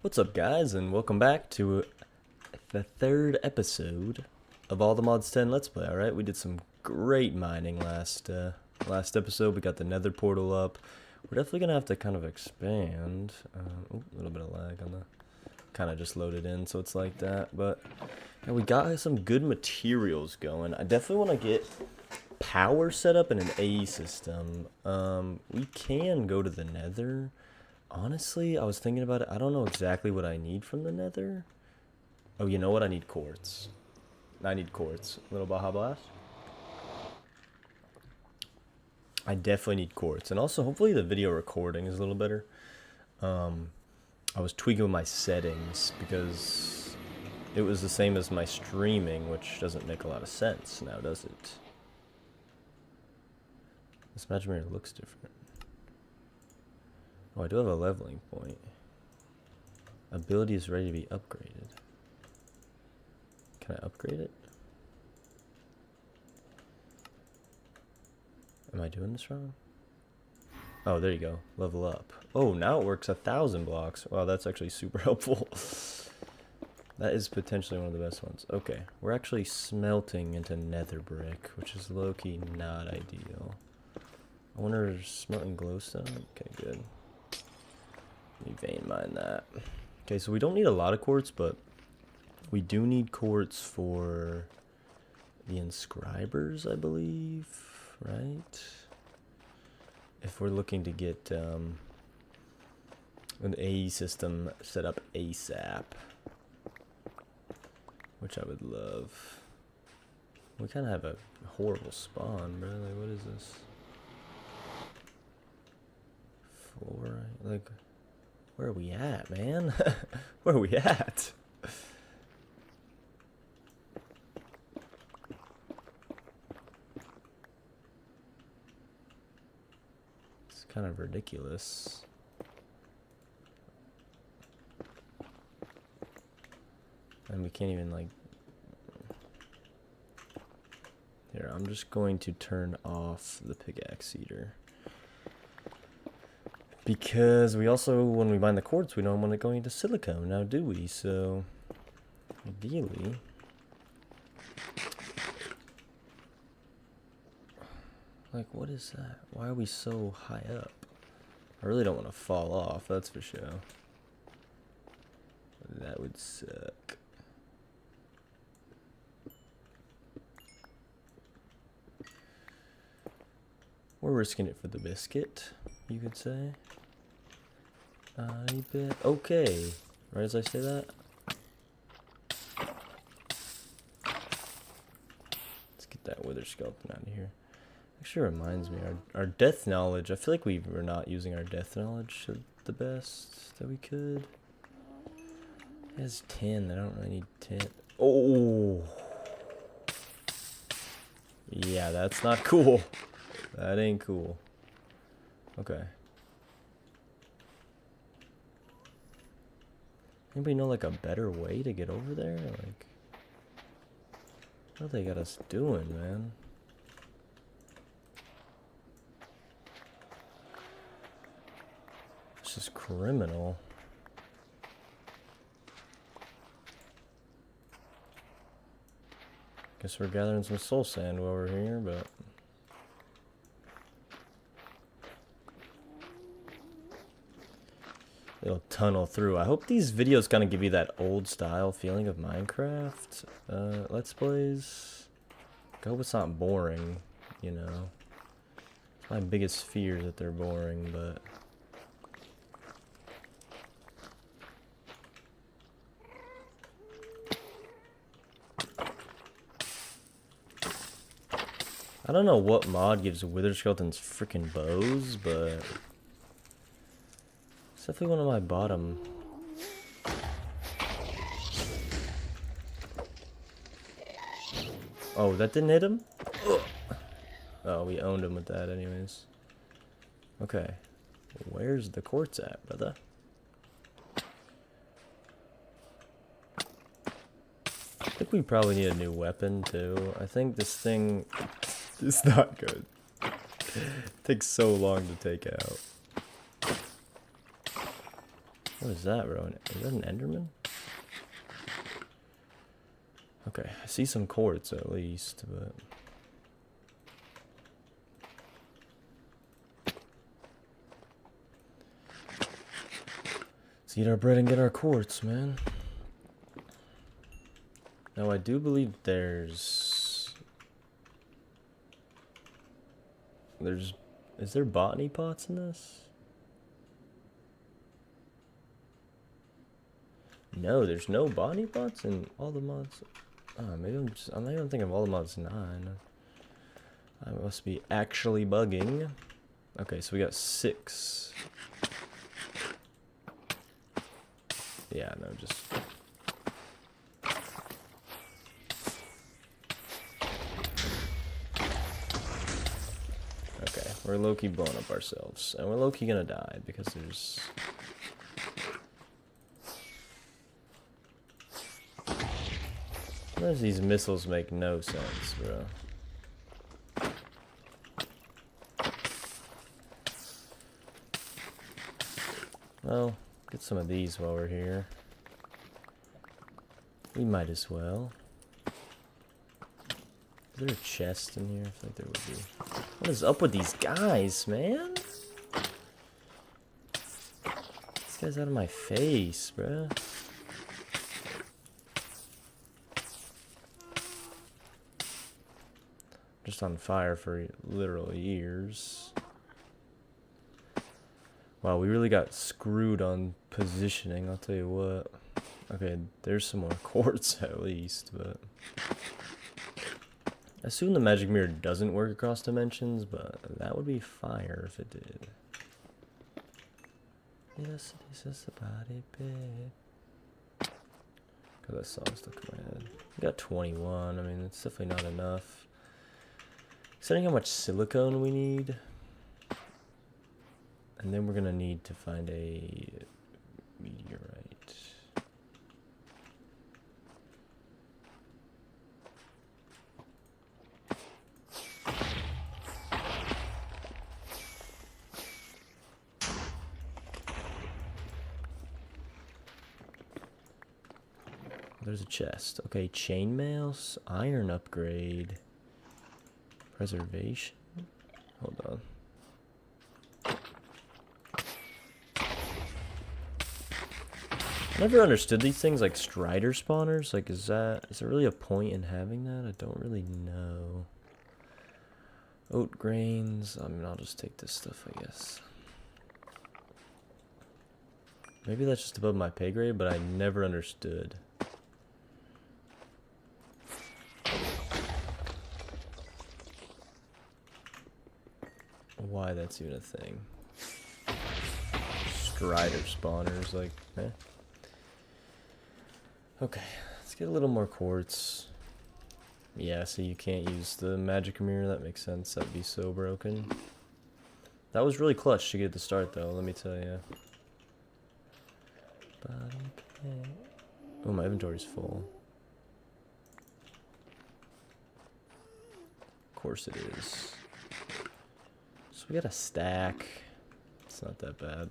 What's up, guys, and welcome back to the third episode of All the Mods 10 Let's Play. Alright, we did some great mining last episode. We got the nether portal up. We're definitely going to have to kind of expand. A little bit of lag on the... Kind of just loaded in, so it's like that. But yeah, we got some good materials going. I definitely want to get power set up in an A system. We can go to the nether. Honestly, I was thinking about it. I don't know exactly what I need from the nether. Oh, you know what? I need quartz. I need quartz. Little Baja Blast. I definitely need quartz. And also, hopefully the video recording is a little better. I was tweaking with my settings because it was the same as my streaming, which doesn't make a lot of sense now, does it? This magic mirror looks different. Oh, I do have a leveling point. Ability is ready to be upgraded. Can I upgrade it? Am I doing this wrong? Oh, there you go. Level up. Oh, now it works 1,000 blocks. Wow, that's actually super helpful. That is potentially one of the best ones. Okay, we're actually smelting into nether brick, which is low-key not ideal. I wonder if smelting glowstone? Okay, good. Let me vein mine that. Okay, so we don't need a lot of quartz, but we do need quartz for the inscribers, I believe, right? If we're looking to get an AE system set up ASAP, which I would love. We kind of have a horrible spawn, bro. Like, what is this? Fluorite? Like, where are we at, man? Where are we at? It's kind of ridiculous. And we can't even, like... Here, I'm just going to turn off the pickaxe eater. Because we also, when we mine the quartz, we don't want it going into silicone, now do we? So, ideally... Like, what is that? Why are we so high up? I really don't want to fall off, that's for sure. That would suck. We're risking it for the biscuit, you could say. Bit. Okay. Right as I say that. Let's get that wither skeleton out of here. Actually reminds me, our death knowledge, I feel like we were not using our death knowledge the best that we could. It has 10, I don't really need 10. Oh! Yeah, that's not cool. That ain't cool. Okay. Anybody know, like, a better way to get over there? Like, what they got us doing, man? It's just criminal. Guess we're gathering some soul sand while we're here, but... It'll tunnel through. I hope these videos kind of give you that old style feeling of Minecraft Let's Plays. I hope it's not boring, you know. My biggest fear is that they're boring, but... I don't know what mod gives wither skeletons freaking bows, but... It's definitely one of my bottom. Oh, that didn't hit him? Oh, we owned him with that anyways. Okay. Where's the quartz at, brother? I think we probably need a new weapon, too. I think this thing is not good. It takes so long to take out. What is that, bro? Is that an Enderman? Okay, I see some quartz at least, but... Let's eat our bread and get our quartz, man. Now, I do believe there's... Is there botany pots in this? No, there's no botany pots in all the mods. Oh, maybe I'm not even thinking of all the mods 9. I must be actually bugging. Okay, so we got 6. Yeah, no, just... Okay, we're low-key blowing up ourselves. And we're low-key gonna die because there's... Sometimes these missiles make no sense, bro. Well, get some of these while we're here. We might as well. Is there a chest in here? I feel like there would be. What is up with these guys, man? This guy's out of my face, bro. Just on fire for literal years. Wow, we really got screwed on positioning, I'll tell you what. Okay, there's some more quartz at least, but... I assume the magic mirror doesn't work across dimensions, but that would be fire if it did. Yes, this is a body bit. Cause that song stuck in my head. We got 21, I mean, it's definitely not enough. Considering how much silicone we need. And then we're gonna need to find a meteorite. There's a chest. Okay, chainmails, iron upgrade, preservation. Hold on. I never understood these things like strider spawners. Like, is there really a point in having that? I don't really know. Oat grains. I mean, I'll just take this stuff, I guess. Maybe that's just above my pay grade, but I never understood. Why that's even a thing. Strider spawners, like, eh. Okay, let's get a little more quartz. Yeah, so you can't use the magic mirror, that makes sense. That'd be so broken. That was really clutch to get the start, though, let me tell you. Oh, my inventory's full. Of course it is. So we got a stack. It's not that bad.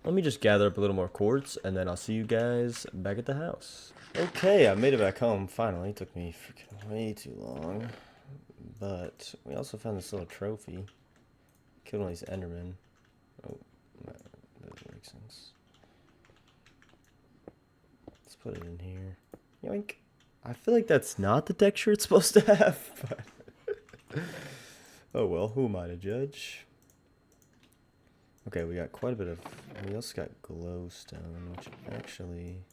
Let me just gather up a little more quartz, and then I'll see you guys back at the house. Okay, I made it back home, finally. It took me freaking way too long. But we also found this little trophy. Killed one of these Endermen. Oh, that doesn't make sense. Let's put it in here. Yoink. I feel like that's not the texture it's supposed to have, but... Oh well, who am I to judge? Okay, we got quite a bit of... We also got glowstone, which actually...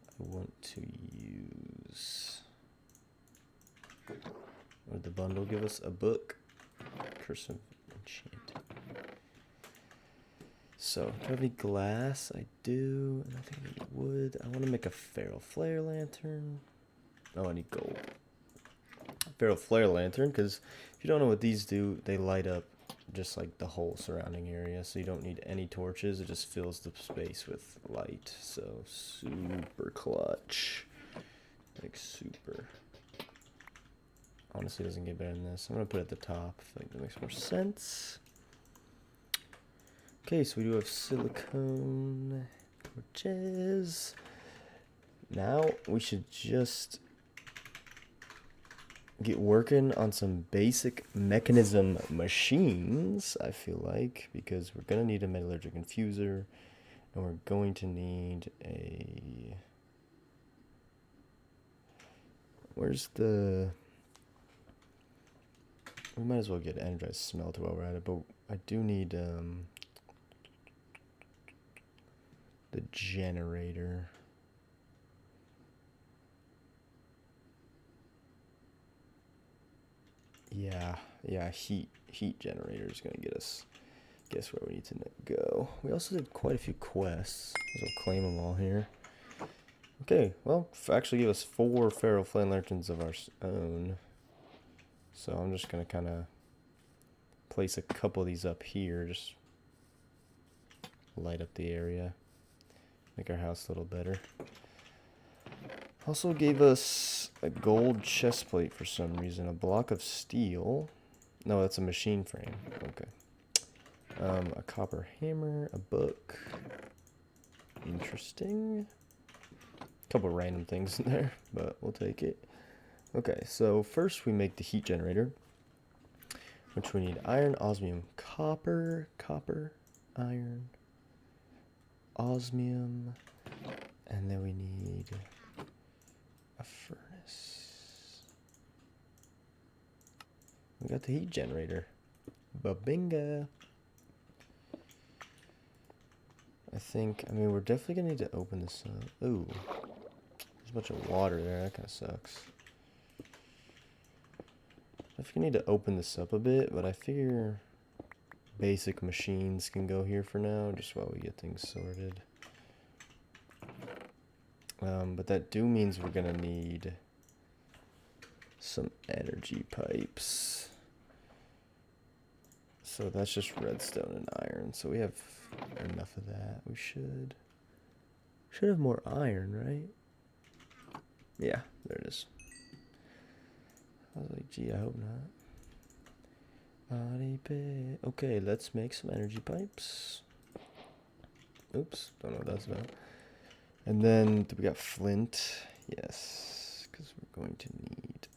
I want to use... What did the bundle give us? A book? Curse of Enchanting. So, do I have any glass? I do. And I think I need wood. I want to make a feral flare lantern. Oh, I need gold. Feral flare lantern, because if you don't know what these do, they light up just like the whole surrounding area, so you don't need any torches. It just fills the space with light. So super clutch, like super. Honestly, doesn't get better than this. I'm gonna put it at the top. I feel like that makes more sense. Okay, so we do have silicone torches. Now we should just get working on some basic mechanism machines, I feel like, because we're going to need a metallurgic infuser, and we're going to need a... Where's the... We might as well get energized smelter while we're at it, but I do need the generator. Yeah, heat generator is gonna get us, guess where we need to go. We also did quite a few quests, so we'll claim them all here. Okay, well, actually give us 4 feral flame lanterns of our own. So I'm just gonna kind of place a couple of these up here, just light up the area, make our house a little better. Also gave us a gold chest plate for some reason, a block of steel. No, that's a machine frame. Okay. A copper hammer, a book. Interesting. A couple random things in there, but we'll take it. Okay, so first we make the heat generator, which we need iron, osmium, copper, iron, osmium, and then we need a furnace. We got the heat generator. Babinga. I mean, we're definitely gonna need to open this up. Ooh, there's a bunch of water there. That kind of sucks. I think I need to open this up a bit, but I figure basic machines can go here for now, just while we get things sorted. But that means we're gonna need some energy pipes. So that's just redstone and iron. So we have enough of that. We should have more iron, right? Yeah, there it is. I was like, gee, I hope not. Okay, let's make some energy pipes. Oops, don't know what that's about. And then we got flint. Yes, because we're going to need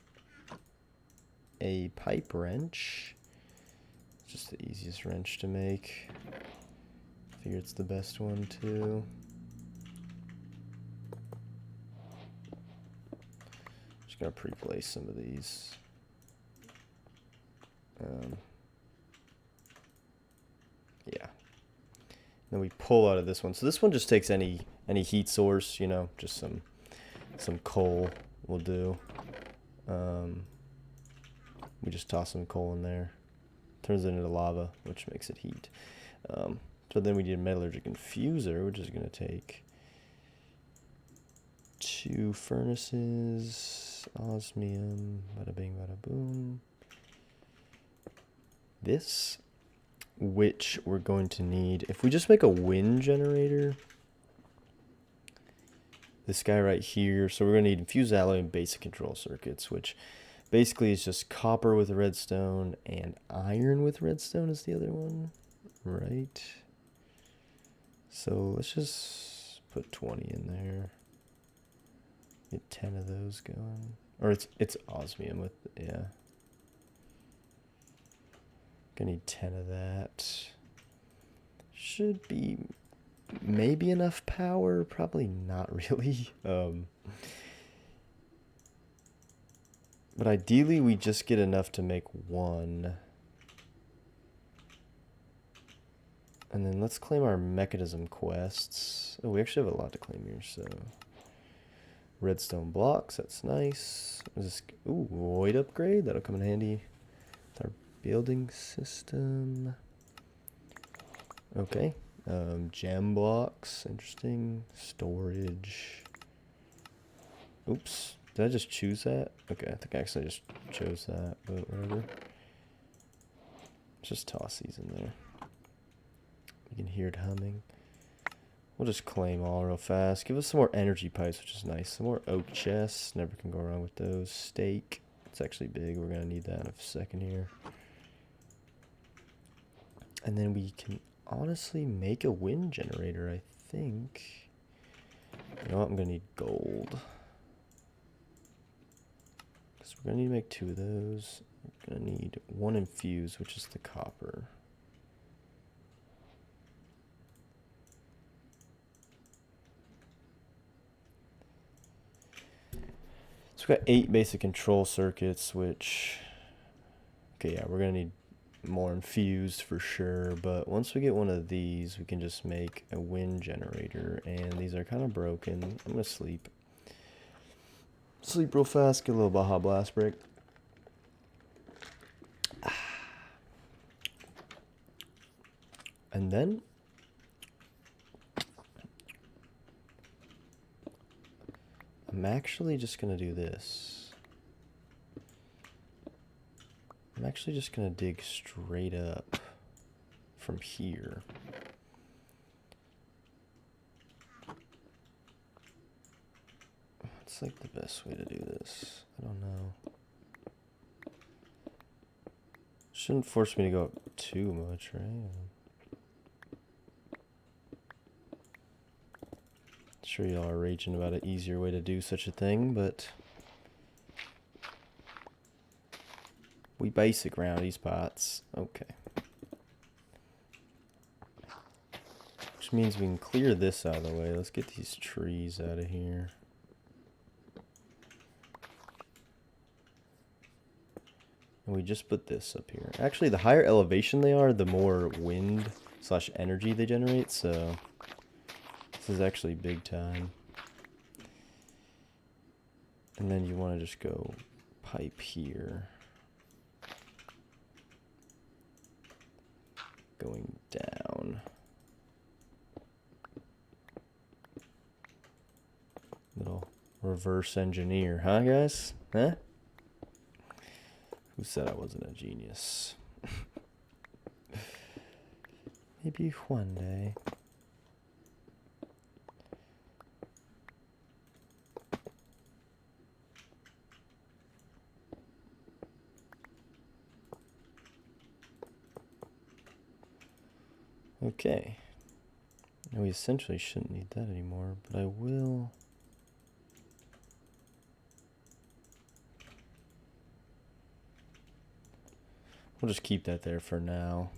a pipe wrench. It's just the easiest wrench to make. I figure it's the best one too. Just gonna pre-place some of these. Yeah. Then we pull out of this one. So this one just takes any heat source, you know, just some coal will do. We just toss some coal in there. Turns it into lava, which makes it heat. So then we need a metallurgic infuser, which is going to take 2 furnaces, osmium, bada bing, bada boom. This, which we're going to need, if we just make a wind generator, this guy right here, so we're going to need infused alloy and basic control circuits, which basically is just copper with redstone and iron with redstone is the other one, right? So let's just put 20 in there. Get 10 of those going. Or it's osmium with, yeah. Gonna need 10 of that. Should be maybe enough power, probably not really. But ideally we just get enough to make 1. And then let's claim our mechanism quests. Oh, we actually have a lot to claim here, so. Redstone blocks, that's nice. Is this, ooh, void upgrade, that'll come in handy with our building system. Okay, gem blocks, interesting. Storage. Oops, did I just choose that? Okay, I think I actually just chose that, but whatever. Let's just toss these in there. You can hear it humming. We'll just claim all real fast. Give us some more energy pipes, which is nice. Some more oak chests. Never can go wrong with those. Steak. It's actually big. We're going to need that in a second here. And then we can honestly make a wind generator, I think. You know what? I'm going to need gold. Because we're going to need to make 2 of those. We're going to need 1 infused, which is the copper. So we've got 8 basic control circuits, which... Okay, yeah, we're going to need more infused for sure, but once we get one of these, we can just make a wind generator, and these are kind of broken. I'm going to sleep. Sleep real fast, get a little Baja Blast break. And then... I'm actually just going to do this. I'm actually just going to dig straight up from here. What's like the best way to do this? I don't know. Shouldn't force me to go up too much, right? Sure y'all are raging about an easier way to do such a thing, but we basic round these pots. Okay. Which means we can clear this out of the way. Let's get these trees out of here. And we just put this up here. Actually, the higher elevation they are, the more wind / energy they generate, so this is actually big time. And then you want to just go pipe here. Going down. Little reverse engineer, huh guys? Huh? Who said I wasn't a genius? Maybe one day. Okay. Now we essentially shouldn't need that anymore, but I will... We'll just keep that there for now.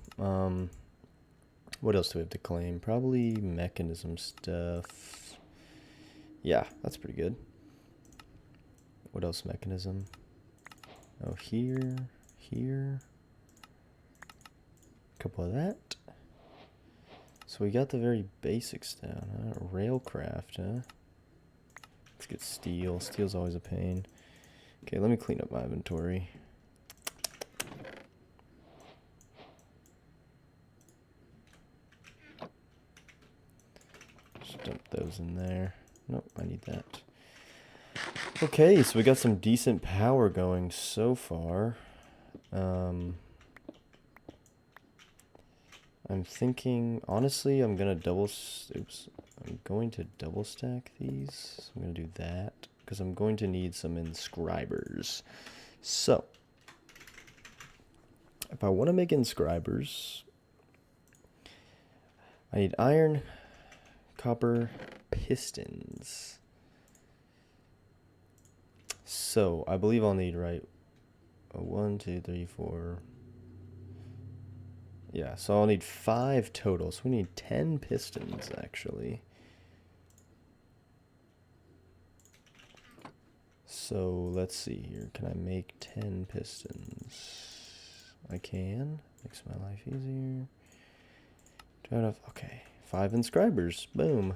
What else do we have to claim? Probably mechanism stuff. Yeah, that's pretty good. What else mechanism? Oh, here, here. A couple of that. So we got the very basics down, huh? Railcraft, huh? Let's get steel. Steel's always a pain. Okay, let me clean up my inventory. Just dump those in there. Nope, I need that. Okay, so we got some decent power going so far. I'm thinking, honestly, I'm going to double stack these. So I'm going to do that because I'm going to need some inscribers. So, if I want to make inscribers, I need iron, copper, pistons. So, I believe I'll need, right, 1, 2, 3, 4... Yeah, so I'll need 5 total. So we need 10 pistons, actually. So let's see here. Can I make 10 pistons? I can. Makes my life easier. Turn off. Okay, 5 inscribers. Boom.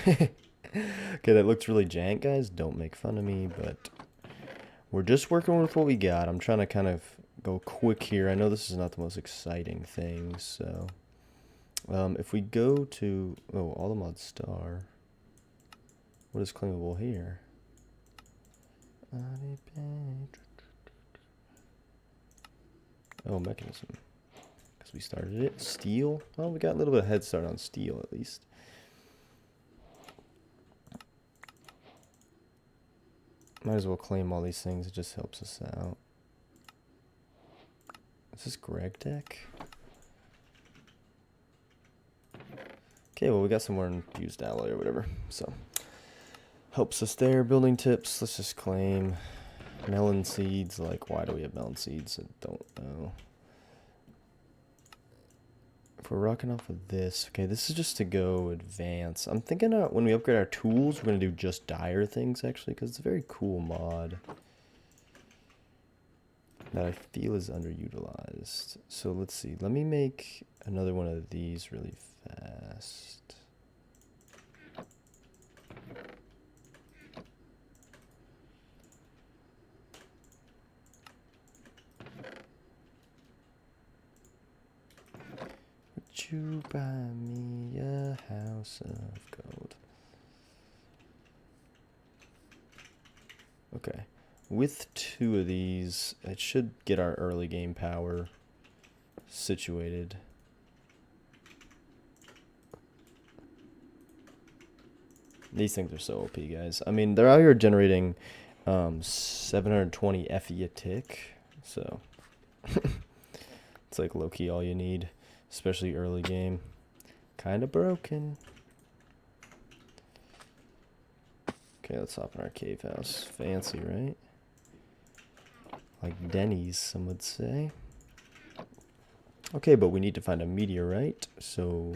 Okay, that looks really jank, guys. Don't make fun of me, but... We're just working with what we got. I'm trying to kind of go quick here. I know this is not the most exciting thing, so... if we go to... Oh, all the mod star. What is claimable here? Oh, mechanism. Because we started it. Steel? Well, we got a little bit of head start on steel, at least. Might as well claim all these things. It just helps us out. Is this Greg deck? Okay, well, we got some more used alloy or whatever, so helps us there. Building tips, let's just claim melon seeds. Like, why do we have melon seeds? I don't know. If we're rocking off of this, okay, this is just to go advance. I'm thinking when we upgrade our tools, we're going to do just dire things, actually, because it's a very cool mod that I feel is underutilized. So let's see. Let me make another one of these really fast. Would you buy me a house of gold? Okay. With 2 of these, it should get our early game power situated. These things are so OP, guys. I mean, they're out here generating 720 FE a tick, so it's like low-key all you need, especially early game. Kind of broken. Okay, let's hop in our cave house. Fancy, right? Like Denny's, some would say. Okay, but we need to find a meteorite, so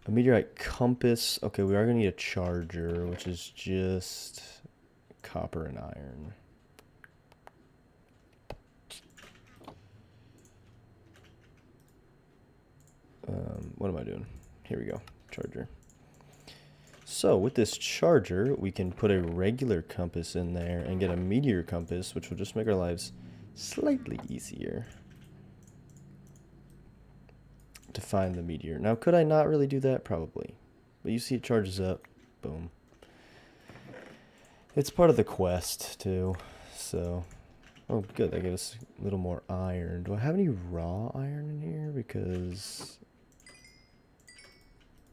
a meteorite compass. Okay, we are going to need a charger, which is just copper and iron. What am I doing? Here we go, charger. So with this charger, we can put a regular compass in there and get a meteor compass, which will just make our lives slightly easier to find the meteor. Now, could I not really do that? Probably. But you see it charges up. Boom. It's part of the quest, too. So, oh, good. That gave us a little more iron. Do I have any raw iron in here? Because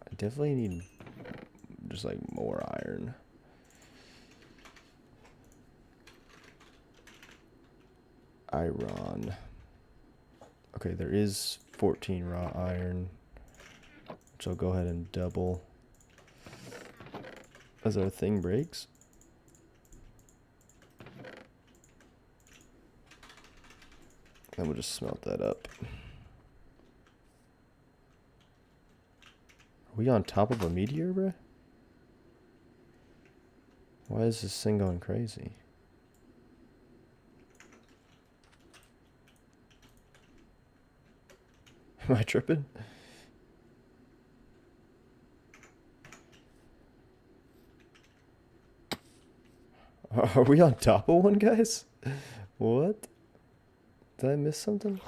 I definitely need just like more iron. Iron. Okay, there is 14 raw iron, which I'll go ahead and double as our thing breaks. And we'll just smelt that up. Are we on top of a meteor, bruh? Why is this thing going crazy? Am I tripping? Are we on top of one, guys? What? Did I miss something?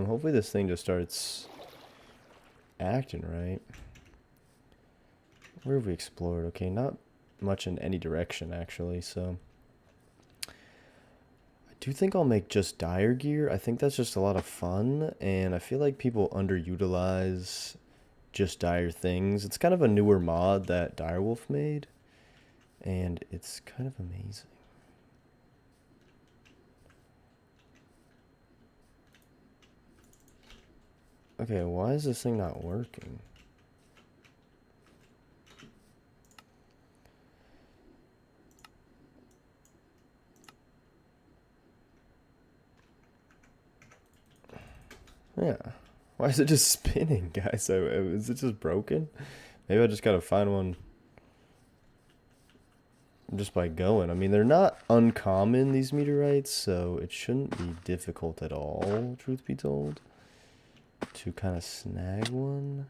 Hopefully this thing just starts acting right. Where have we explored? Okay, not much in any direction, actually, so I do think I'll make just dire gear. I think that's just a lot of fun, and I feel like people underutilize just dire things. It's kind of a newer mod that Direwolf made, and it's kind of amazing. Okay, why is this thing not working? Yeah. Why is it just spinning, guys? Is it just broken? Maybe I just gotta find one just by going. I mean, they're not uncommon, these meteorites, so it shouldn't be difficult at all, truth be told, to kind of snag one.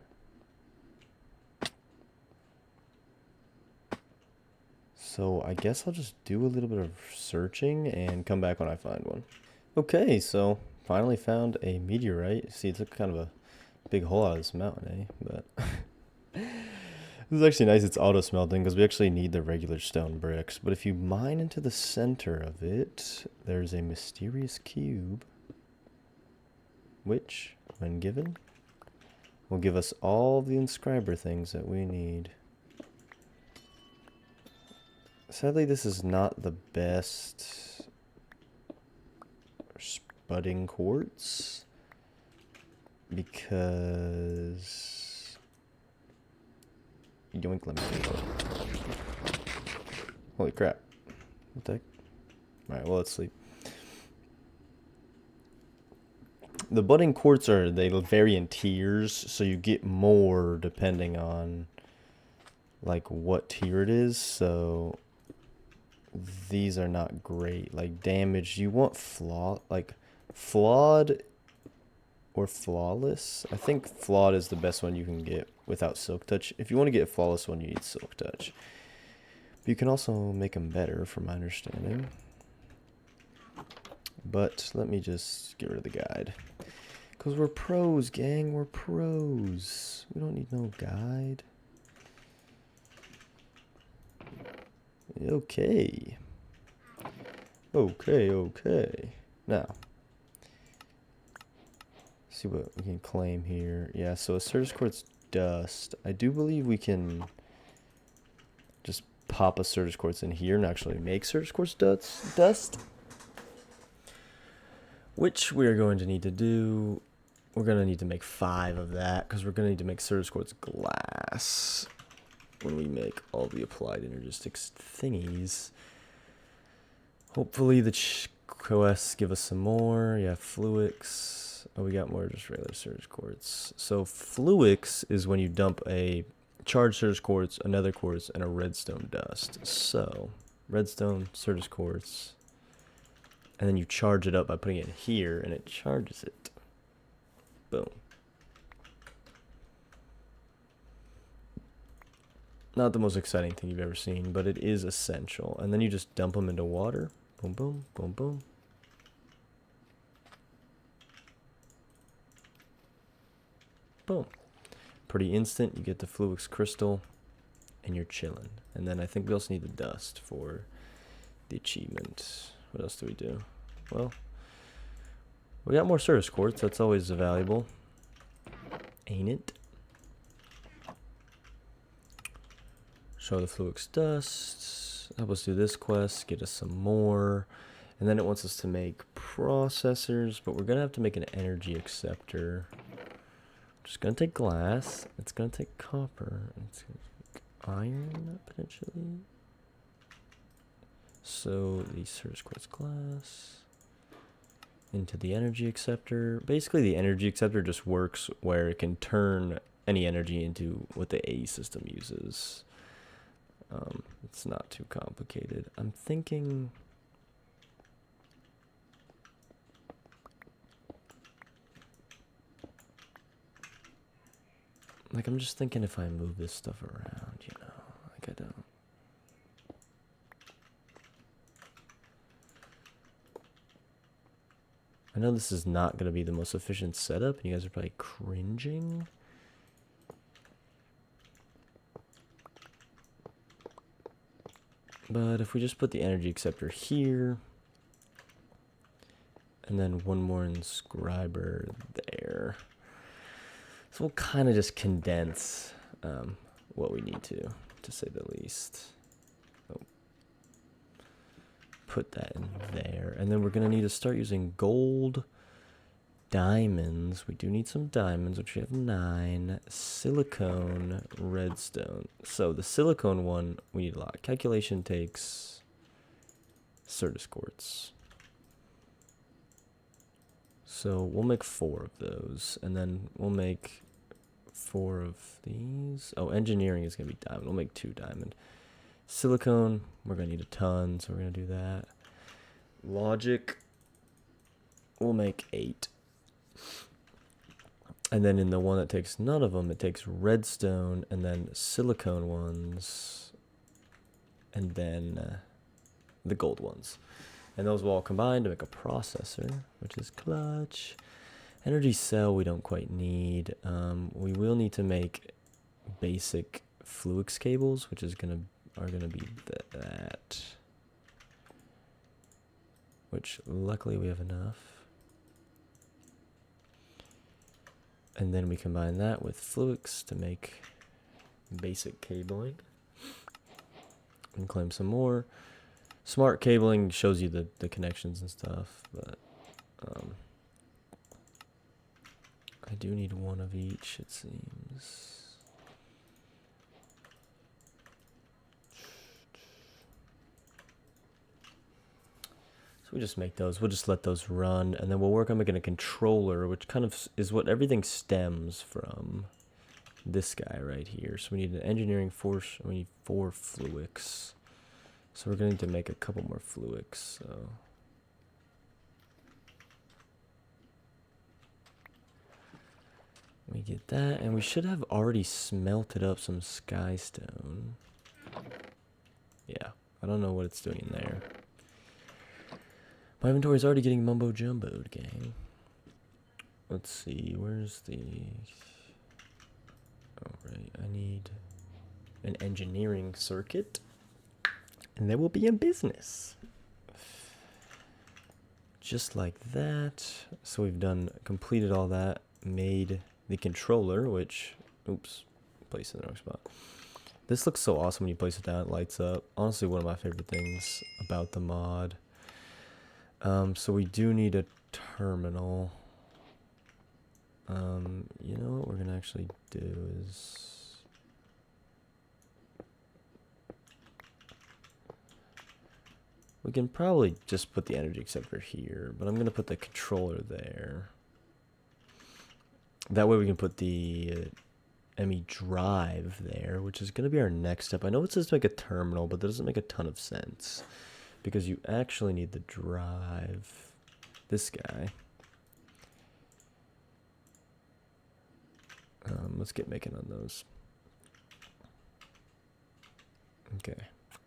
So I guess I'll just do a little bit of searching and come back when I find one. Okay, so finally found a meteorite. See, it took kind of a big hole out of this mountain, eh? But this is actually nice. It's auto smelting because we actually need the regular stone bricks. But if you mine into the center of it, there's a mysterious cube, which, when given, will give us all the inscriber things that we need. Sadly, this is not the best spudding quartz because yoink, let me think. Holy crap. What the heck? Alright, well, let's sleep. The budding quartz they vary in tiers, so you get more depending on like what tier it is. So these are not great. Like damage, you want flawed or flawless. I think flawed is the best one you can get without silk touch. If you want to get a flawless one, you need silk touch. But you can also make them better, from my understanding. But let me just get rid of the guide. Because we're pros, gang. We're pros. We don't need no guide. Okay. Okay. Now, see what we can claim here. Yeah, so a Certus Quartz dust. I do believe we can just pop a Certus Quartz in here and actually make Certus Quartz dust. Which we're going to need to do. We're going to need to make 5 of that because we're going to need to make Certus Quartz glass when we make all the applied energistics thingies. Hopefully the quests give us some more. Yeah, Fluix. Oh, we got more just regular Certus Quartz. So Fluix is when you dump a charged Certus Quartz, another quartz, and a redstone dust. So redstone, Certus Quartz. And then you charge it up by putting it here, and it charges it. Boom. Not the most exciting thing you've ever seen, but it is essential. And then you just dump them into water. Boom, boom, boom, boom. Boom. Pretty instant. You get the Fluix crystal, and you're chilling. And then I think we also need the dust for the achievement. What else do we do? Well, we got more Certus Quartz. That's always valuable. Ain't it? Show the Fluix dust. Help us do this quest. Get us some more. And then it wants us to make processors. But we're going to have to make an energy acceptor. Just going to take glass. It's going to take copper. It's going to take iron, potentially. So the Certus Quartz glass into the energy acceptor. Basically, the energy acceptor just works where it can turn any energy into what the A system uses. It's not too complicated. I'm thinking... Like, I'm just thinking if I move this stuff around, you know. Like, I don't... I know this is not going to be the most efficient setup, and you guys are probably cringing. But if we just put the energy acceptor here, and then one more inscriber there. So we'll kind of just condense what we need to say the least. Oh. Put that in there. And then we're going to need to start using gold, diamonds. We do need some diamonds, which we have 9. Silicone, redstone. So the silicone one, we need a lot. Calculation takes Certus Quartz. So we'll make 4 of those, and then we'll make 4 of these. Oh, engineering is going to be diamond. We'll make 2 diamond. Silicone, we're going to need a ton, so we're going to do that. Logic, we'll make 8. And then in the one that takes none of them, it takes redstone, and then silicone ones, and then the gold ones. And those will all combine to make a processor, which is clutch. Energy cell we don't quite need. We will need to make basic Fluix cables, which are gonna be that. Which luckily we have enough. And then we combine that with Fluix to make basic cabling. And claim some more. Smart cabling shows you the connections and stuff, but I do need one of each, it seems. So we just make those. We'll just let those run, and then we'll work on making a controller, which kind of is what everything stems from. This guy right here. So we need an engineering force. We need 4 fluics. So we're going to make a couple more fluics. So we get that, and we should have already smelted up some skystone. Yeah, I don't know what it's doing in there. My inventory's already getting mumbo jumboed, gang. Let's see, where's the... Oh, right, I need an engineering circuit, and then we'll be in business. Just like that. So we've completed all that, made the controller, which, oops, placed in the wrong spot. This looks so awesome when you place it down, it lights up. Honestly, one of my favorite things about the mod. So we do need a terminal. You know what we're gonna actually do is we can probably just put the energy acceptor here, but I'm gonna put the controller there. That way we can put the ME drive there, which is gonna be our next step. I know it says to make a terminal, but that doesn't make a ton of sense because you actually need the drive. This guy. Let's get making on those. Okay,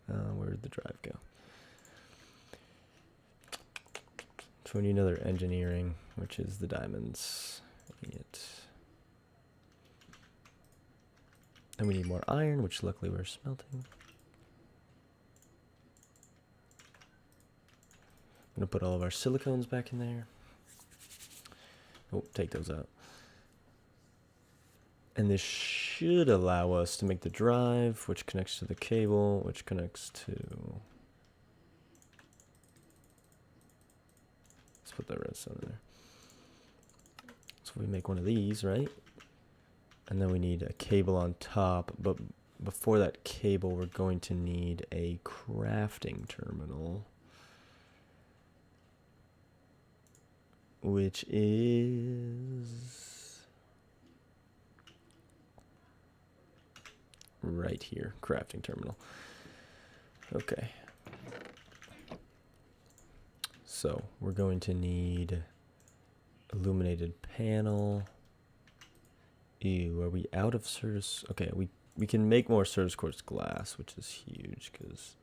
where did the drive go? So we need another engineering, which is the diamonds. And we need more iron, which luckily we're smelting. I'm gonna put all of our silicones back in there. Oh, take those out. And this should allow us to make the drive, which connects to the cable, which connects to... Let's put that redstone in there. So we make one of these, right? And then we need a cable on top, but before that cable, we're going to need a crafting terminal. Which is... right here, crafting terminal. Okay. So we're going to need illuminated panel. Ew, are we out of Certus? Okay, we can make more Certus quartz glass, which is huge because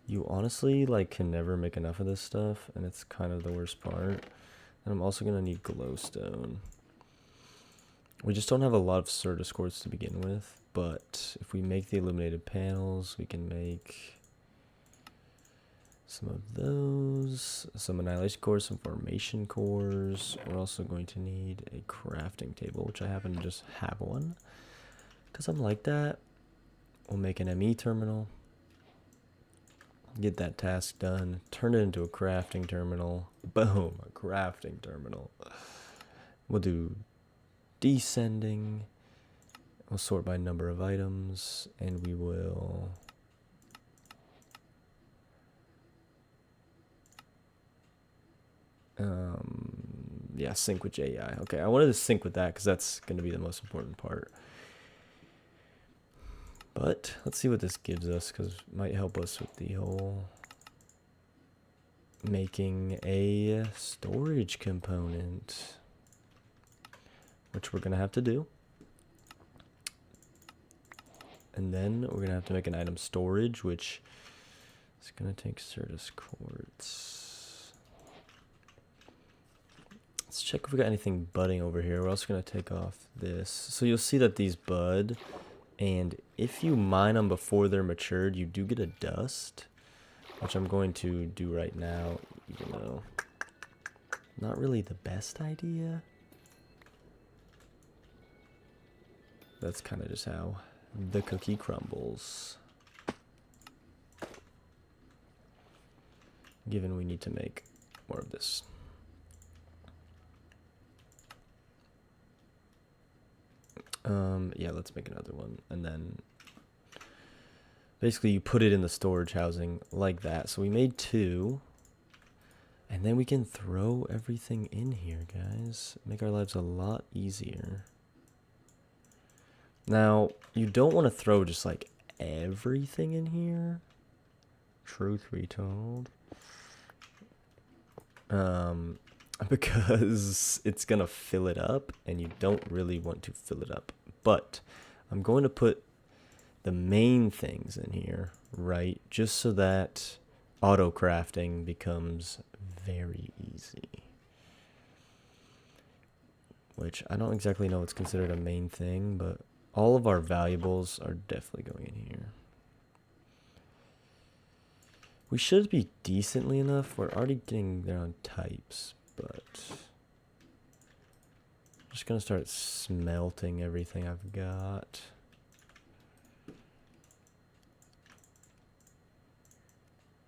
you honestly like can never make enough of this stuff, and it's kind of the worst part. And I'm also gonna need glowstone. We just don't have a lot of Certus quartz to begin with, but if we make the illuminated panels, we can make some of those, some annihilation cores, some formation cores. We're also going to need a crafting table, which I happen to just have one, because I'm like that. We'll make an ME terminal, get that task done, turn it into a crafting terminal. Boom, a crafting terminal. We'll do descending. We'll sort by number of items, and we will yeah, sync with JEI. Okay, I wanted to sync with that because that's going to be the most important part. But let's see what this gives us, because it might help us with the whole making a storage component, which we're going to have to do. And then we're going to have to make an item storage, which is going to take Certus quartz. Let's check if we got anything budding over here. We're also going to take off this. So you'll see that these bud, and if you mine them before they're matured, you do get a dust, which I'm going to do right now, even though not really the best idea. That's kind of just how the cookie crumbles. given we need to make more of this. Yeah, let's make another one, and then basically you put it in the storage housing like that. So we made 2, and then we can throw everything in here, guys. Make our lives a lot easier. Now, you don't want to throw just like everything in here, truth be told, because it's gonna fill it up, and you don't really want to fill it up. But I'm going to put the main things in here, right, just so that auto crafting becomes very easy. Which I don't exactly know what's considered a main thing, but all of our valuables are definitely going in here. We should be decently enough. We're already getting there on types, but I'm just gonna start smelting everything I've got.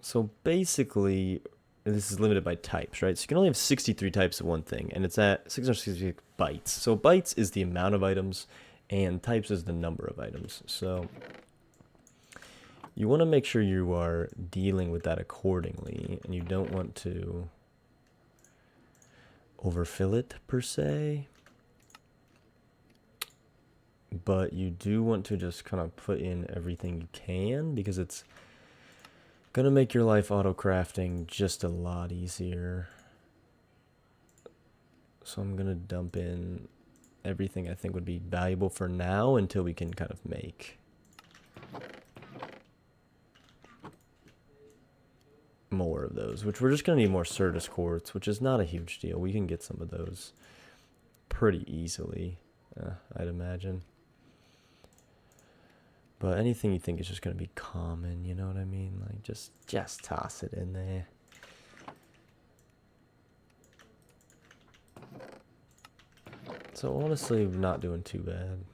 So basically, this is limited by types, right? So you can only have 63 types of one thing, and it's at 666 bytes. So bytes is the amount of items, and types is the number of items. So you want to make sure you are dealing with that accordingly, and you don't want to overfill it per se. But you do want to just kind of put in everything you can, because it's gonna make your life auto crafting just a lot easier. So I'm gonna dump in everything I think would be valuable for now until we can kind of make more of those, which we're just gonna need more Certus quartz, which is not a huge deal. We can get some of those pretty easily, I'd imagine. But anything you think is just gonna be common, you know what I mean? Like just toss it in there. So honestly, we're not doing too bad.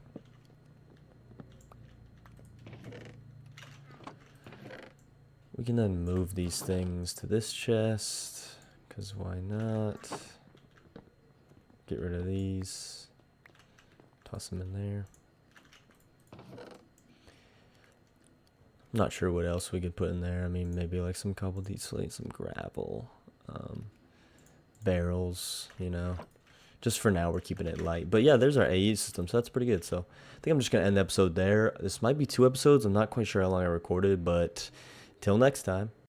We can then move these things to this chest, because why not? Get rid of these. Toss them in there. Not sure what else we could put in there. I mean, maybe like some cobbled slate, some gravel, barrels, you know. Just for now, we're keeping it light. But yeah, there's our AE system, so that's pretty good. So I think I'm just going to end the episode there. This might be 2 episodes. I'm not quite sure how long I recorded, but till next time.